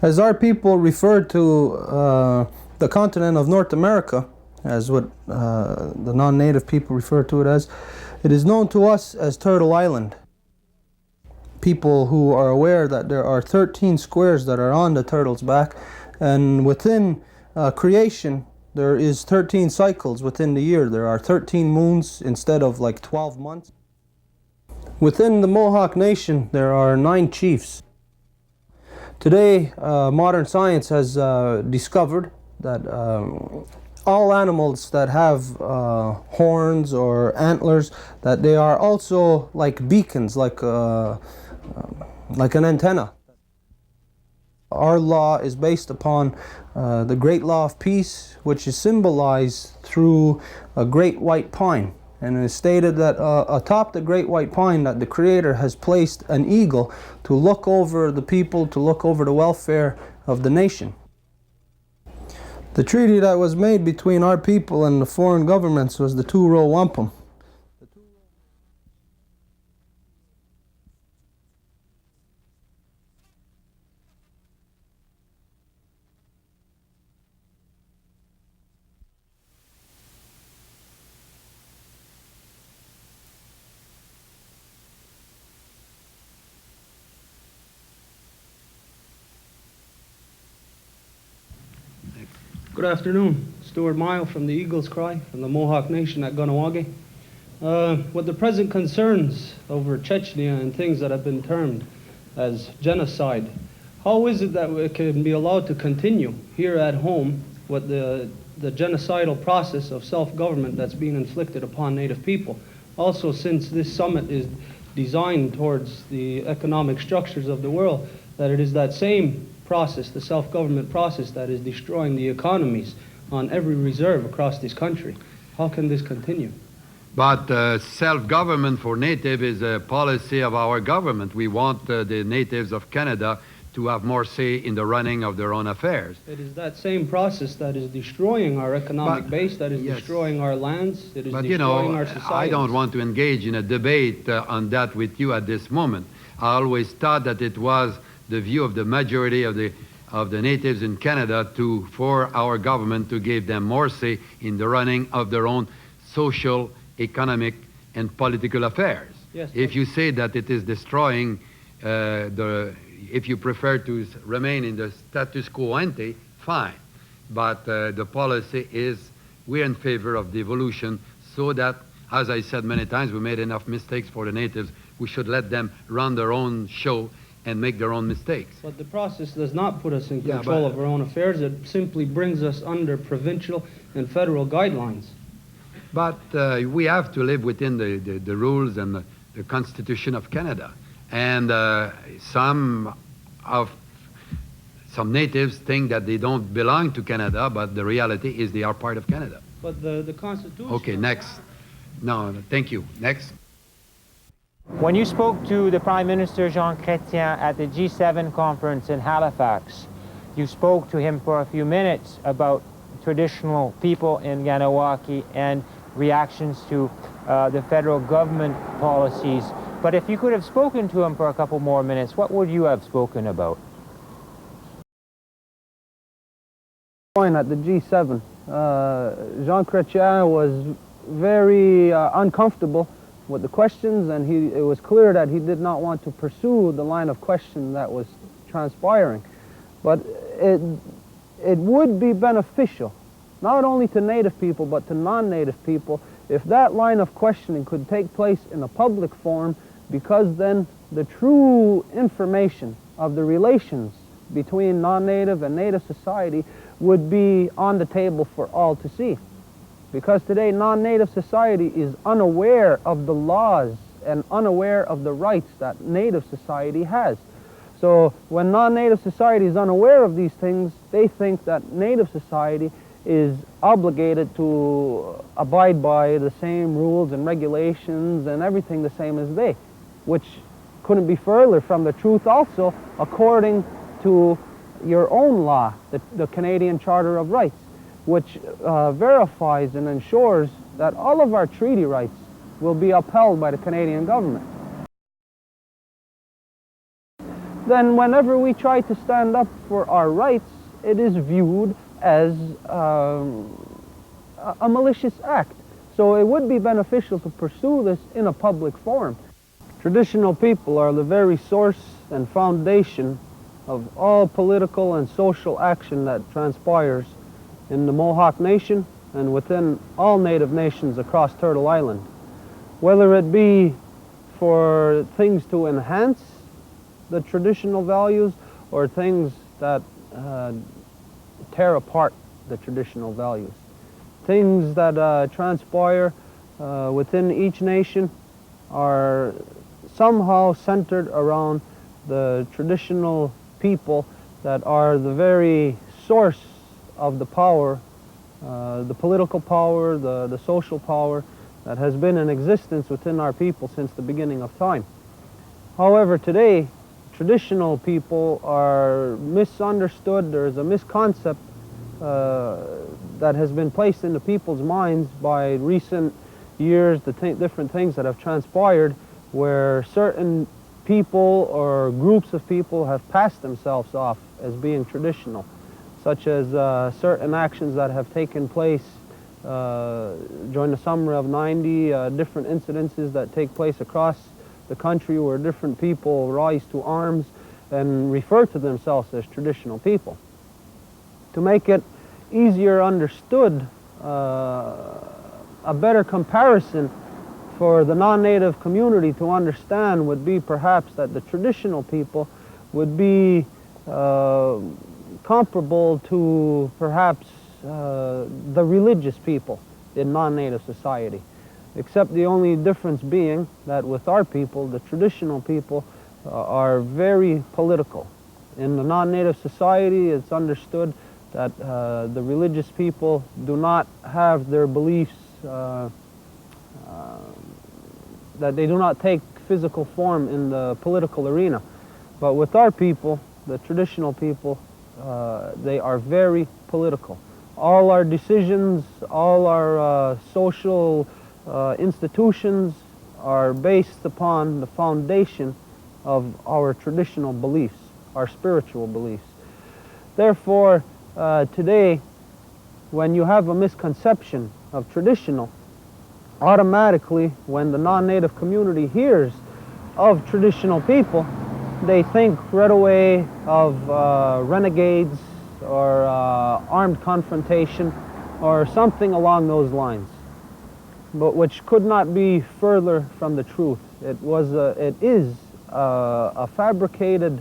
As our people referred to the continent of North America, as what the non-native people refer to it as, it is known to us as Turtle Island. People who are aware that there are 13 squares that are on the turtle's back, and within creation there is 13 cycles within the year. There are 13 moons instead of like 12 months. Within the Mohawk Nation there are 9 chiefs. Today modern science has discovered that all animals that have horns or antlers, that they are also like beacons, like an antenna. Our law is based upon the Great Law of Peace, which is symbolized through a great white pine. And it is stated that atop the great white pine that the Creator has placed an eagle to look over the people, to look over the welfare of the nation. The treaty that was made between our people and the foreign governments was the Two-Row Wampum. Good afternoon. Stuart Myiow from the Eagle's Cry, from the Mohawk Nation at Kahnawake. With the present concerns over Chechnya and things that have been termed as genocide, how is it that it can be allowed to continue here at home with the genocidal process of self-government that's being inflicted upon Native people? Also, since this summit is designed towards the economic structures of the world, that it is that same process, the self-government process, that is destroying the economies on every reserve across this country. How can this continue? But self-government for Native is a policy of our government. We want the natives of Canada to have more say in the running of their own affairs. It is that same process that is destroying our economic base, that is destroying our lands, it is destroying our society. I don't want to engage in a debate on that with you at this moment. I always thought that it was the view of the majority of the natives in Canada for our government to give them more say in the running of their own social, economic, and political affairs. Yes, if you say that it is destroying if you prefer to remain in the status quo ante, fine. But the policy is we're in favor of devolution, so that, as I said many times, we made enough mistakes for the natives. We should let them run their own show and make their own mistakes. But the process does not put us in control of our own affairs. It simply brings us under provincial and federal guidelines. But we have to live within the rules and the Constitution of Canada. And some natives think that they don't belong to Canada, but the reality is they are part of Canada. But the Constitution... Okay, next. No, thank you. Next. When you spoke to the Prime Minister Jean Chrétien at the G7 conference in Halifax, you spoke to him for a few minutes about traditional people in Kahnawake and reactions to the federal government policies. But if you could have spoken to him for a couple more minutes, what would you have spoken about? At the G7, Jean Chrétien was very uncomfortable with the questions, and it was clear that he did not want to pursue the line of question that was transpiring. But it would be beneficial, not only to Native people, but to non-Native people, if that line of questioning could take place in a public forum, because then the true information of the relations between non-Native and Native society would be on the table for all to see. Because today non-Native society is unaware of the laws and unaware of the rights that Native society has. So when non-Native society is unaware of these things, they think that Native society is obligated to abide by the same rules and regulations and everything the same as they, which couldn't be further from the truth also, according to your own law, the Canadian Charter of Rights, which verifies and ensures that all of our treaty rights will be upheld by the Canadian government. then whenever we try to stand up for our rights, it is viewed as a malicious act. So it would be beneficial to pursue this in a public forum. Traditional people are the very source and foundation of all political and social action that transpires in the Mohawk Nation and within all Native nations across Turtle Island. Whether it be for things to enhance the traditional values or things that tear apart the traditional values. Things that transpire within each nation are somehow centered around the traditional people that are the very source of the power, the political power, the social power that has been in existence within our people since the beginning of time. However, today, traditional people are misunderstood. There is a misconcept that has been placed into people's minds by recent years, the different things that have transpired, where certain people or groups of people have passed themselves off as being traditional, such as certain actions that have taken place during the summer of '90, different incidences that take place across the country where different people rise to arms and refer to themselves as traditional people. To make it easier understood, a better comparison for the non-native community to understand would be perhaps that the traditional people would be comparable to perhaps the religious people in non-native society, except the only difference being that with our people, the traditional people, are very political. In the non-native society, it's understood that the religious people do not have their beliefs, that they do not take physical form in the political arena. But with our people, the traditional people, they are very political. All our decisions, all our social institutions are based upon the foundation of our traditional beliefs, our spiritual beliefs. Therefore, today, when you have a misconception of traditional, automatically, when the non-native community hears of traditional people, they think right away of renegades or armed confrontation or something along those lines, but which could not be further from the truth. It is a fabricated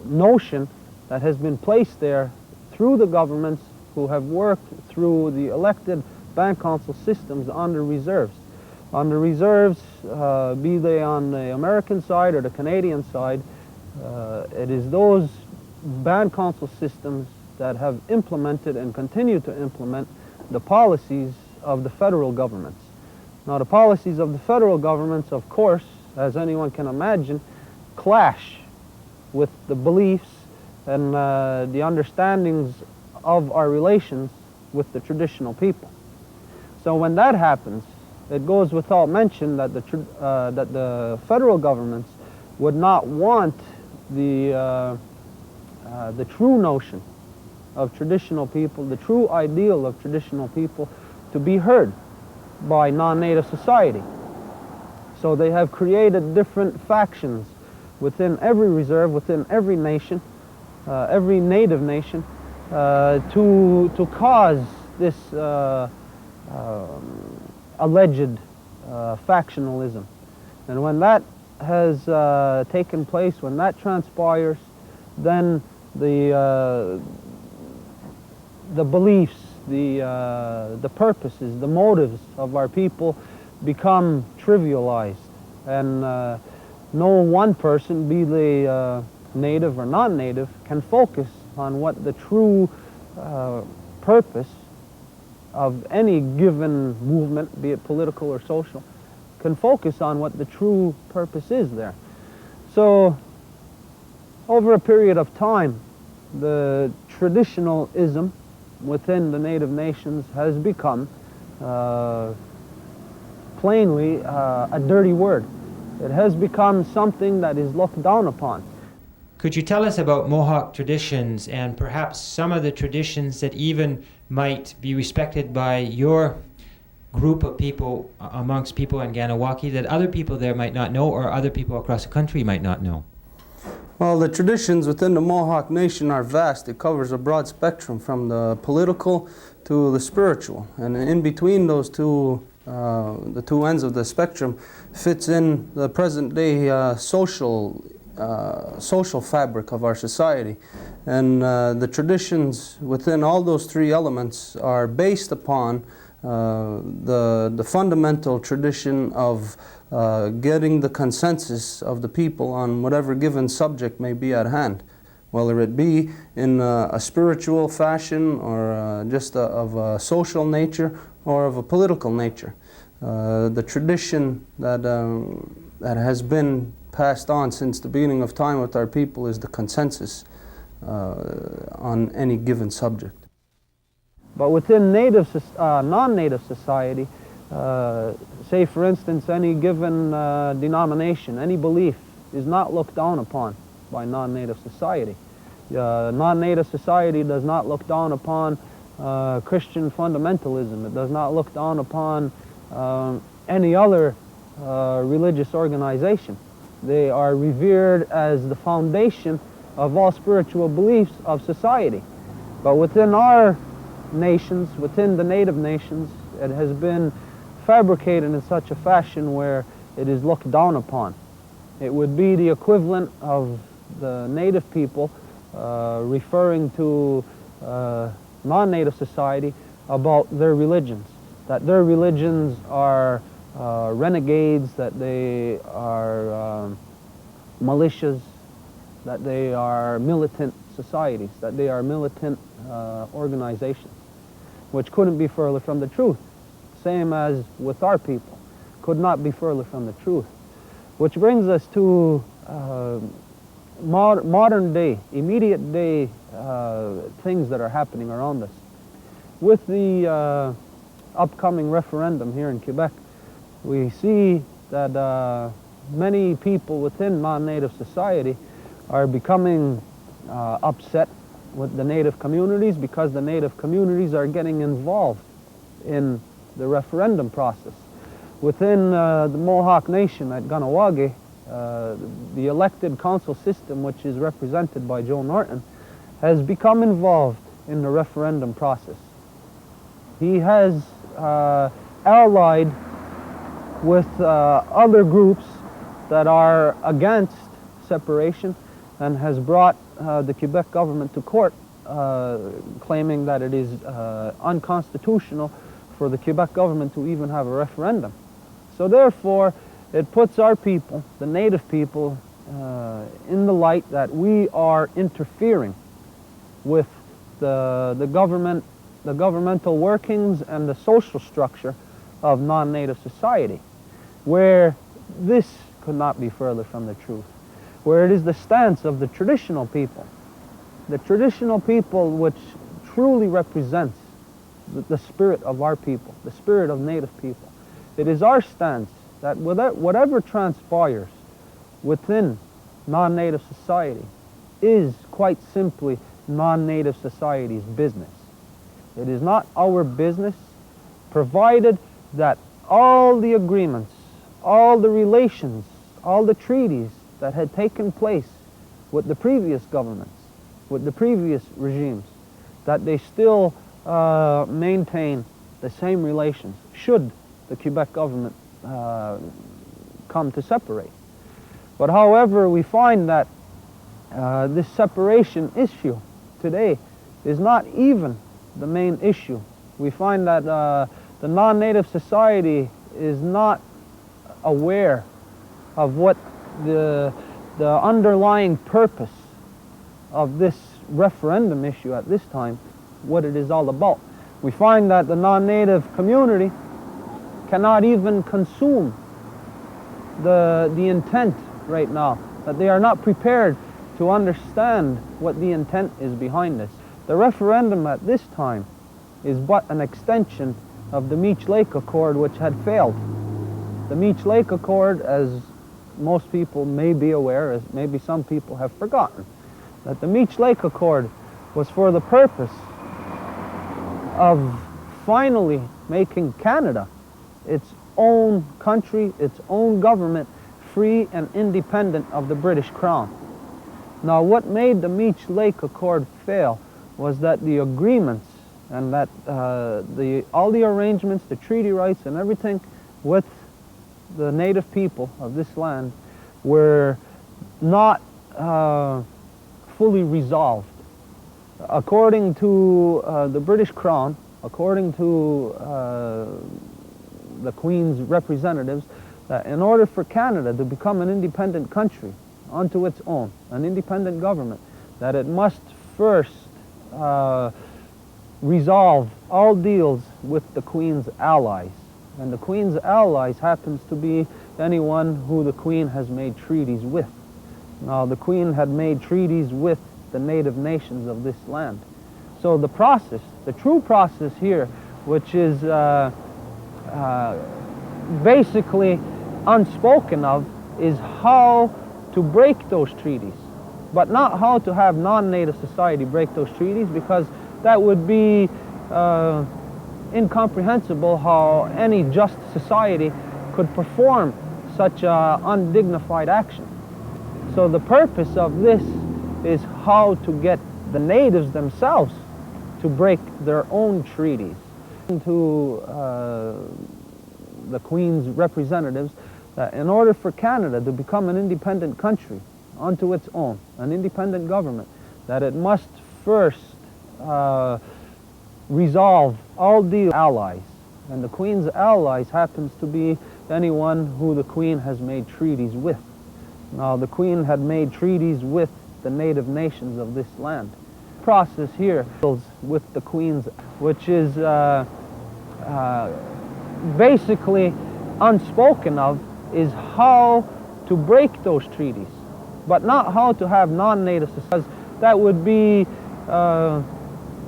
notion that has been placed there through the governments who have worked through the elected band council systems on the reserves. On the reserves, be they on the American side or the Canadian side, it is those band council systems that have implemented and continue to implement the policies of the federal governments. Now, the policies of the federal governments, of course, as anyone can imagine, clash with the beliefs and the understandings of our relations with the traditional people. So when that happens, it goes without mention that the federal governments would not want the true notion of traditional people, the true ideal of traditional people, to be heard by non-native society. So they have created different factions within every reserve, within every nation, every native nation, to cause this alleged factionalism. And when that has taken place, when that transpires, then the beliefs, the purposes, the motives of our people become trivialized, and no one person, be they native or non-native, can focus on what the true purpose of any given movement, be it political or social, can focus on what the true purpose is there. So, over a period of time, the traditionalism within the native nations has become plainly a dirty word. It has become something that is looked down upon. Could you tell us about Mohawk traditions and perhaps some of the traditions that even might be respected by your group of people amongst people in Kahnawake that other people there might not know or other people across the country might not know? Well, the traditions within the Mohawk Nation are vast. It covers a broad spectrum from the political to the spiritual. And in between those two, the two ends of the spectrum, fits in the present day social fabric of our society. And the traditions within all those three elements are based upon the fundamental tradition of getting the consensus of the people on whatever given subject may be at hand, whether it be in a spiritual fashion or just of a social nature or of a political nature. The tradition that has been passed on since the beginning of time with our people is the consensus on any given subject. But within non-native society, say for instance any given denomination, any belief is not looked down upon by non-native society. Non-native society does not look down upon Christian fundamentalism. It does not look down upon any other religious organization. They are revered as the foundation of all spiritual beliefs of society. But within our nations, within the native nations, it has been fabricated in such a fashion where it is looked down upon. It would be the equivalent of the native people referring to non-native society about their religions, that their religions are renegades, that they are militias, that they are militant societies, that they are militant organizations, which couldn't be further from the truth. Same as with our people, could not be further from the truth. Which brings us to modern day, immediate day things that are happening around us. With the upcoming referendum here in Quebec, we see that many people within non-native society are becoming upset with the native communities because the native communities are getting involved in the referendum process. Within the Mohawk Nation at Kahnawake, the elected council system, which is represented by Joe Norton, has become involved in the referendum process. He has allied with other groups that are against separation and has brought the Quebec government to court claiming that it is unconstitutional for the Quebec government to even have a referendum. So therefore, it puts our people, the native people, in the light that we are interfering with the governmental workings and the social structure of non-native society, where this could not be further from the truth, where it is the stance of the traditional people which truly represents the spirit of our people, the spirit of native people. It is our stance that whatever transpires within non-native society is quite simply non-native society's business. It is not our business, provided that all the agreements, all the relations, all the treaties that had taken place with the previous governments, with the previous regimes, that they still maintain the same relations should the Quebec government come to separate. But however, we find that this separation issue today is not even the main issue. We find that the non-native society is not aware of what the underlying purpose of this referendum issue at this time, what it is all about. We find that the non-native community cannot even consume the intent right now, that they are not prepared to understand what the intent is behind this. The referendum at this time is but an extension of the Meech Lake Accord, which had failed. The Meech Lake Accord, as most people may be aware, as maybe some people have forgotten, that the Meech Lake Accord was for the purpose of finally making Canada its own country, its own government, free and independent of the British Crown. Now, what made the Meech Lake Accord fail was that the agreements and that all the arrangements, the treaty rights and everything with the native people of this land were not fully resolved. According to the British Crown, according to the Queen's representatives, that in order for Canada to become an independent country unto its own, an independent government, that it must first resolve all deals with the Queen's allies. And the Queen's allies happens to be anyone who the Queen has made treaties with. Now, the Queen had made treaties with the native nations of this land. So the process, the true process here, which is basically unspoken of, is how to break those treaties, but not how to have non-native society break those treaties, because that would be incomprehensible how any just society could perform such undignified action. So the purpose of this is how to get the natives themselves to break their own treaties. To the Queen's representatives, that in order for Canada to become an independent country unto its own, an independent government, that it must first resolve all deals with allies. And the Queen's allies happens to be anyone who the Queen has made treaties with. Now, the Queen had made treaties with the native nations of this land. The process here with the Queen's, which is basically unspoken of, is how to break those treaties, but not how to have non-native societies. That would be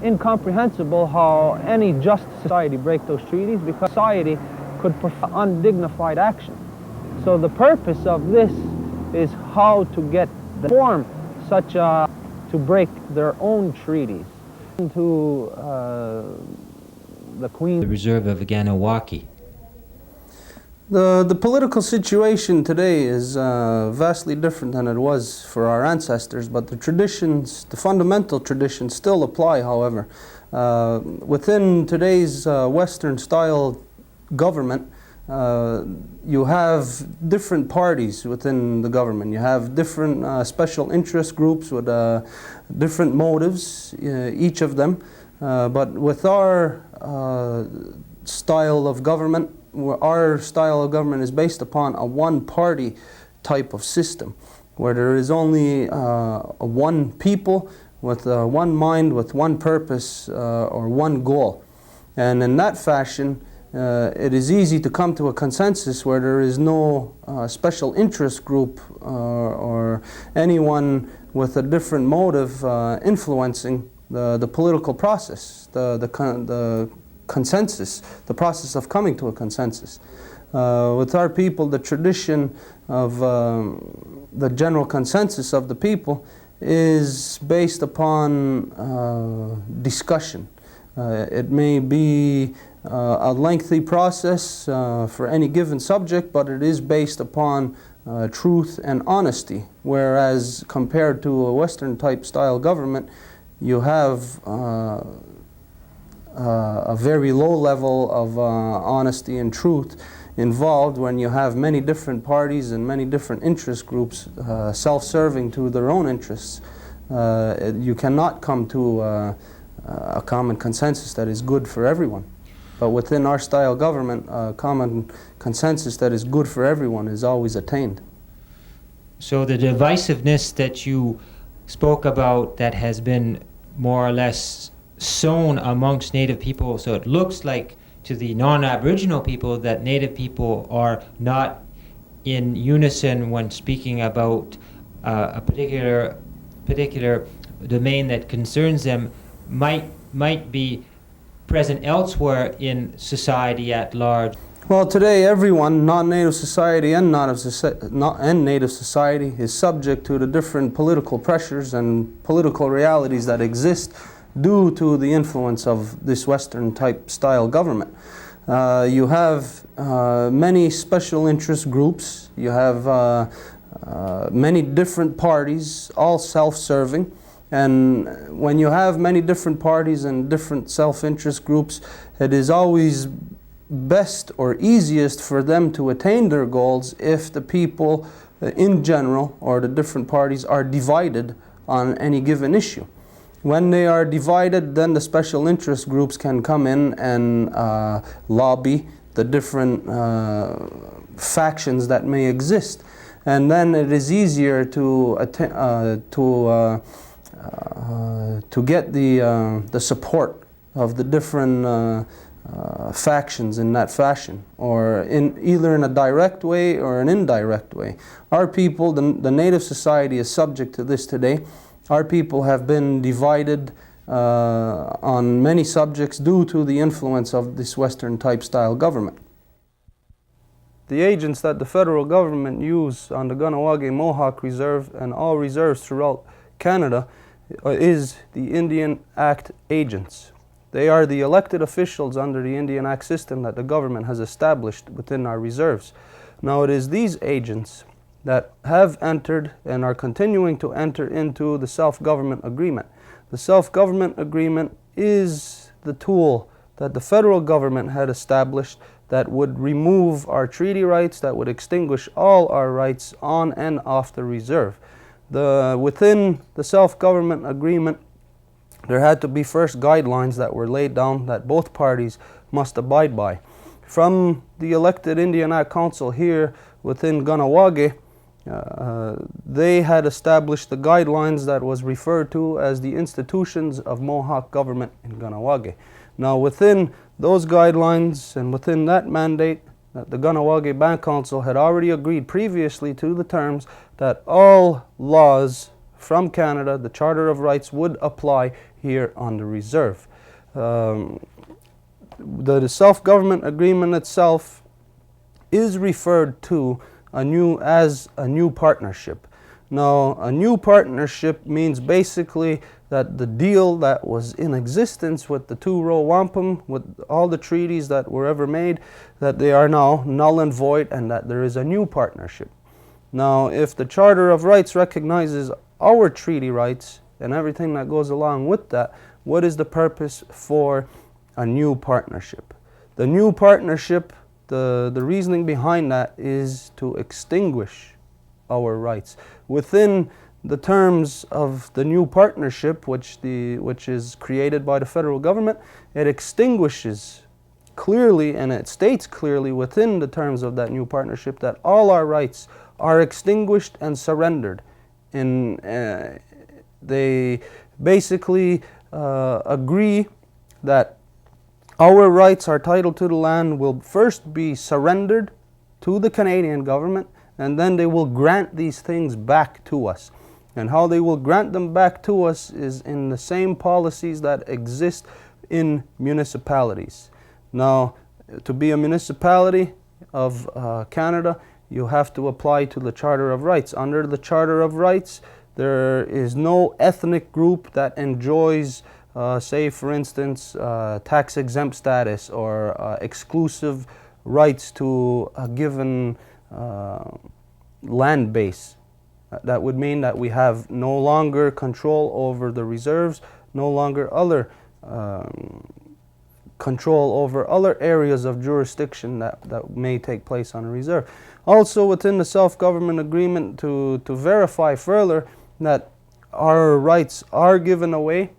incomprehensible how any just society break those treaties, because society could perform undignified action. So the purpose of this is how to get the form such to break their own treaties. To the Queen. The reserve of Kahnawake. The political situation today is vastly different than it was for our ancestors, but the traditions, the fundamental traditions still apply, however. Within today's Western-style government, you have different parties within the government. You have different special interest groups with different motives, each of them. But with our style of government, our style of government is based upon a one-party type of system, where there is only one people with one mind, with one purpose or one goal. And in that fashion, it is easy to come to a consensus where there is no special interest group or anyone with a different motive influencing the political process, the consensus, the process of coming to a consensus. With our people, the tradition of the general consensus of the people is based upon discussion. It may be a lengthy process for any given subject, but it is based upon truth and honesty, whereas compared to a Western type style government, you have a very low level of honesty and truth involved when you have many different parties and many different interest groups self-serving to their own interests. You cannot come to a common consensus that is good for everyone. But within our style government, a common consensus that is good for everyone is always attained. So the divisiveness that you spoke about that has been more or less sown amongst Native people, so it looks like to the non-Aboriginal people that Native people are not in unison when speaking about a particular domain that concerns them, might be present elsewhere in society at large. Well, today everyone, non-native society and native society, is subject to the different political pressures and political realities that exist due to the influence of this Western type style government. You have many special interest groups, you have many different parties, all self-serving, and when you have many different parties and different self-interest groups, it is always best or easiest for them to attain their goals if the people in general or the different parties are divided on any given issue. When they are divided, then the special interest groups can come in and lobby the different factions that may exist. And then it is easier to get the support of the different factions in that fashion, or either in a direct way or an indirect way. Our people, the native society, is subject to this today. Our people have been divided on many subjects due to the influence of this Western type style government. The agents that the federal government use on the Kahnawake Mohawk Reserve and all reserves throughout Canada is the Indian Act agents. They are the elected officials under the Indian Act system that the government has established within our reserves. Now it is these agents that have entered and are continuing to enter into the self-government agreement. The self-government agreement is the tool that the federal government had established that would remove our treaty rights, that would extinguish all our rights on and off the reserve. Within the self-government agreement, there had to be first guidelines that were laid down that both parties must abide by. From the elected Indian Act Council here within Kahnawake, they had established the guidelines that was referred to as the institutions of Mohawk government in Kahnawake. Now within those guidelines and within that mandate, the Kahnawake Band Council had already agreed previously to the terms that all laws from Canada, the Charter of Rights, would apply here on the reserve. The self-government agreement itself is referred to as a new partnership. Now, a new partnership means basically that the deal that was in existence with the two-row wampum, with all the treaties that were ever made, that they are now null and void and that there is a new partnership. Now, if the Charter of Rights recognizes our treaty rights and everything that goes along with that, what is the purpose for a new partnership? The new partnership, the reasoning behind that is to extinguish our rights. Within the terms of the new partnership, which is created by the federal government, it extinguishes clearly, and it states clearly within the terms of that new partnership, that all our rights are extinguished and surrendered. They basically agree that our rights, our title to the land, will first be surrendered to the Canadian government, and then they will grant these things back to us. And how they will grant them back to us is in the same policies that exist in municipalities. Now, to be a municipality of Canada, you have to apply to the Charter of Rights. Under the Charter of Rights, there is no ethnic group that enjoys, say for instance, tax-exempt status or exclusive rights to a given land base. That would mean that we have no longer control over the reserves, no longer control over other areas of jurisdiction that may take place on a reserve. Also within the self-government agreement, to verify further that our rights are given away,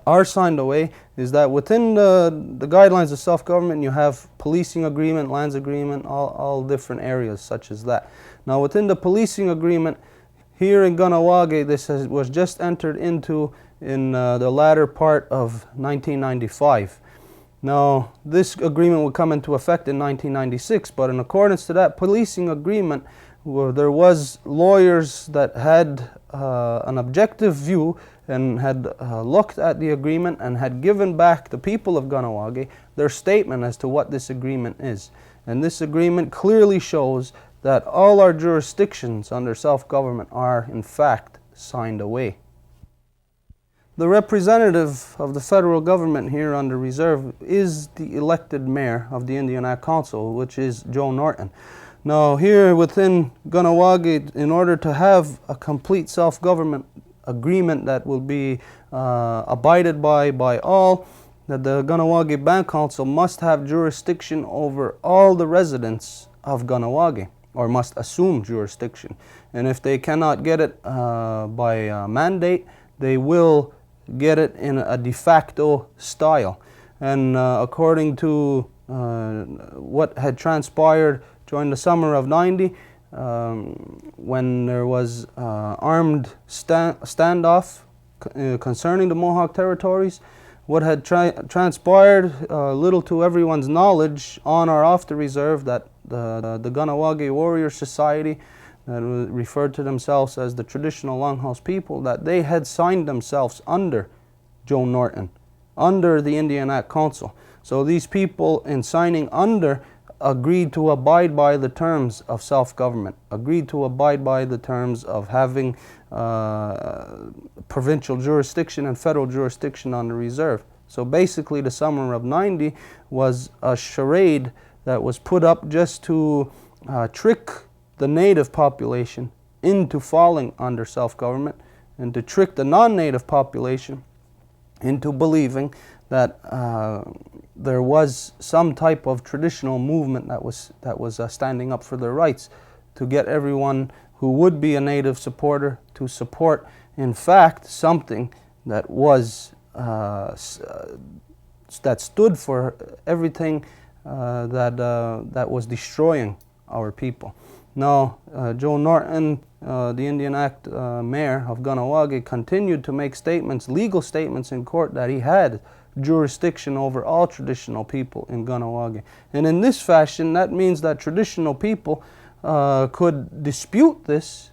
are signed away, is that within the guidelines of self-government you have policing agreement, lands agreement, all different areas such as that. Now within the policing agreement here in Kahnawake, this was just entered into in the latter part of 1995. Now this agreement would come into effect in 1996, but in accordance to that policing agreement, where there was lawyers that had an objective view and had looked at the agreement and had given back the people of Kahnawake their statement as to what this agreement is. And this agreement clearly shows that all our jurisdictions under self-government are, in fact, signed away. The representative of the federal government here under reserve is the elected mayor of the Indian Council, which is Joe Norton. Now here within Kahnawake, in order to have a complete self-government agreement that will be abided by all, that the Kahnawake Band Council must have jurisdiction over all the residents of Kahnawake, or must assume jurisdiction. And if they cannot get it by mandate, they will get it in a de facto style. And according to what had transpired during the summer of '90, when there was armed standoff concerning the Mohawk territories, what had transpired, little to everyone's knowledge on or off the reserve, that the Kahnawake Warrior Society, that referred to themselves as the traditional longhouse people, that they had signed themselves under Joe Norton, under the Indian Council. So these people, in signing under, agreed to abide by the terms of self-government, agreed to abide by the terms of having provincial jurisdiction and federal jurisdiction on the reserve. So basically the summer of '90 was a charade that was put up just to trick the native population into falling under self-government, and to trick the non-native population into believing that there was some type of traditional movement that was standing up for their rights, to get everyone who would be a native supporter to support, in fact, something that was that stood for everything that was destroying our people. Now, Joe Norton, the Indian mayor of Kahnawake, continued to make statements, legal statements in court, that he had jurisdiction over all traditional people in Kahnawake. And in this fashion, that means that traditional people could dispute this,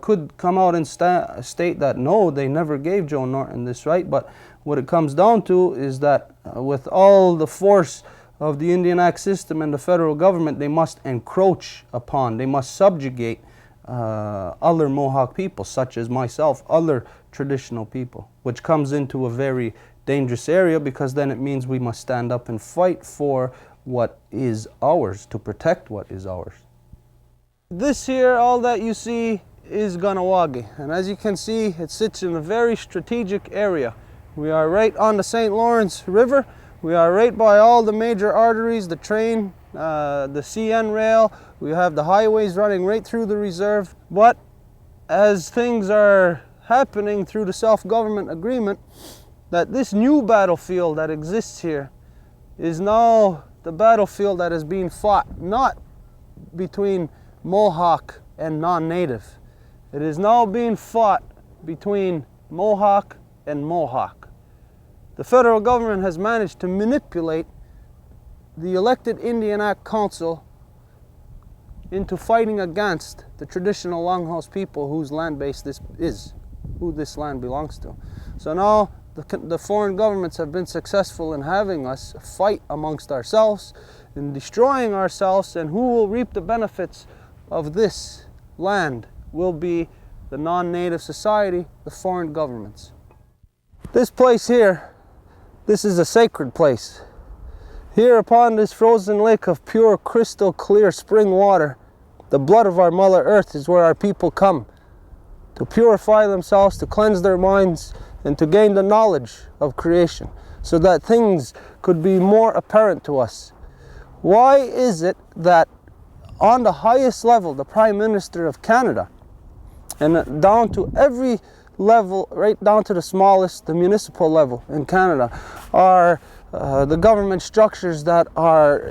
could come out and state that no, they never gave Joe Norton this right. But what it comes down to is that with all the force of the Indian Act system and the federal government, they must encroach upon, they must subjugate other Mohawk people, such as myself, other traditional people, which comes into a very dangerous area, because then it means we must stand up and fight for what is ours, to protect what is ours. This here, all that you see, is Kahnawake, and as you can see, it sits in a very strategic area. We are right on the St. Lawrence River. We are right by all the major arteries, the train, the CN rail. We have the highways running right through the reserve. But as things are happening through the self-government agreement, that this new battlefield that exists here is now the battlefield that is being fought, not between Mohawk and non-native. It is now being fought between Mohawk and Mohawk. The federal government has managed to manipulate the elected Indian Council into fighting against the traditional longhouse people whose land base this is, who this land belongs to. So now the foreign governments have been successful in having us fight amongst ourselves, in destroying ourselves, and who will reap the benefits of this land will be the non-native society, the foreign governments. This place here, this is a sacred place. Here upon this frozen lake of pure, crystal clear spring water, the blood of our Mother Earth is where our people come to purify themselves, to cleanse their minds, and to gain the knowledge of creation, so that things could be more apparent to us. Why is it that on the highest level, the Prime Minister of Canada, and down to every level, right down to the smallest, the municipal level in Canada, are the government structures that are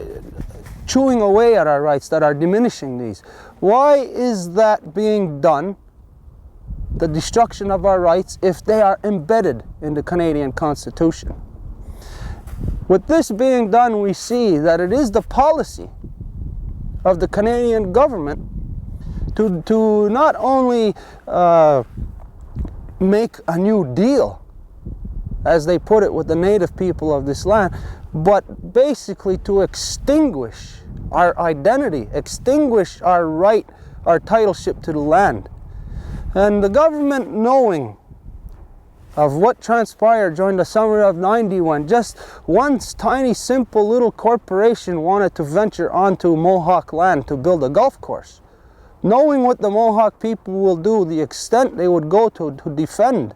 chewing away at our rights, that are diminishing these? Why is that being done, the destruction of our rights, if they are embedded in the Canadian Constitution? With this being done, we see that it is the policy of the Canadian government to not only make a new deal, as they put it, with the native people of this land, but basically to extinguish our identity, extinguish our right, our titleship to the land. And the government, knowing of what transpired during the summer of '90, when just one tiny simple little corporation wanted to venture onto Mohawk land to build a golf course, knowing what the Mohawk people will do, the extent they would go to defend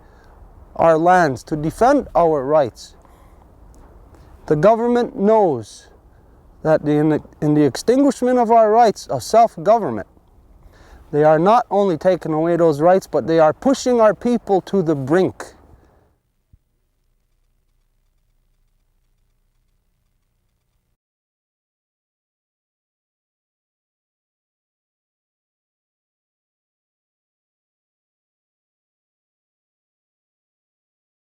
our lands, to defend our rights. The government knows that in the extinguishment of our rights of self-government, they are not only taking away those rights, but they are pushing our people to the brink.